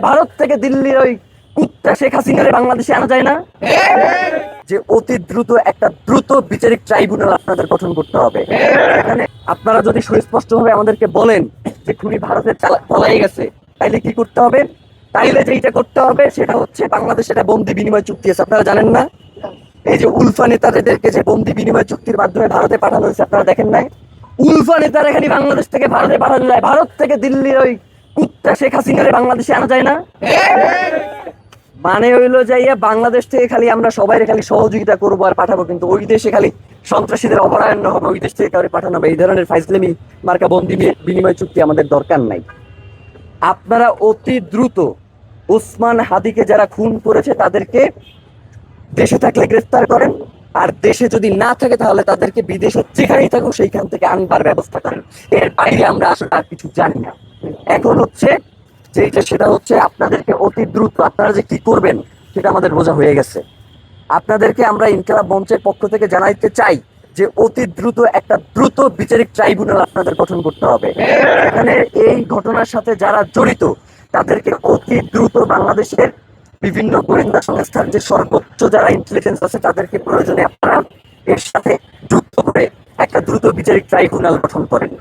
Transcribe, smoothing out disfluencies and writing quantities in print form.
ভারত থেকে দিল্লির ওই কুত্তা শেখ হাসিনারে বাংলাদেশে আনা যায় না? যে অতি দ্রুত একটা দ্রুত বিচারিক ট্রাইব্যুনাল আপনাদের গঠন করতে হবে। এখানে আপনারা যদি সুস্পষ্টভাবে আমাদেরকে বলেন যে খুনি ভারতে পলাই গেছে, তাইলে কি করতে হবে? তাইলে যেটা করতে হবে সেটা হচ্ছে বাংলাদেশ এটা বন্দি বিনিময় চুক্তি আছে, আপনারা জানেন না? এই যে উলফা নেতাদেরকে যে বন্দি বিনিময় চুক্তির মাধ্যমে ভারতে পাঠানো হয়েছে, আপনারা দেখেন নাই? উলফা নেতারা এখানে বাংলাদেশ থেকে ভারতে পাঠানো যায়, ভারত থেকে দিল্লির ওই কুত্তা শেখ হাসিনারে বাংলাদেশে আনা যায় না? মানে হইলো যাইয়া বাংলাদেশ থেকে খালি আমরা সবাই খালি সহযোগিতা করবো আর পাঠাবো, কিন্তু ওই দেশে খালি সন্ত্রাসীদের অপরায়ণ হবে, ওই দেশ থেকে কাউকে পাঠানো হবে, এই ধরনের ফাইজলামি মার্কা বন্দি বিনিময় চুক্তি আমাদের দরকার নাই। আপনারা অতি দ্রুত ওসমান হাদিকে যারা খুন করেছে তাদেরকে দেশে থাকলে গ্রেফতার করেন, আর দেশে যদি না থাকে তাহলে তাদেরকে বিদেশে যেখানেই থাকুক সেইখান থেকে আনবার ব্যবস্থা করেন। এর বাইরে আমরা আসলে আর কিছু জানি না। এখন হচ্ছে সেটা হচ্ছে আপনাদেরকে অতি দ্রুত আপনারা যে কি করবেন সেটা আমাদের বোঝা হয়ে গেছে। আপনাদেরকে আমরা ইনকিলাব মঞ্চের পক্ষ থেকে জানাইতে চাই যে অতি দ্রুত একটা দ্রুত বিচারিক ট্রাইব্যুনাল আপনাদের গঠন করতে হবে। এখানে এই ঘটনার সাথে যারা জড়িত তাদেরকে অতি দ্রুত বাংলাদেশের বিভিন্ন গোয়েন্দা সংস্থার যে সর্বোচ্চ যারা ইন্টেলিজেন্স আছে তাদেরকে প্রয়োজনে আপনারা এর সাথে যুক্ত করে একটা দ্রুত বিচারিক ট্রাইব্যুনাল গঠন করেন।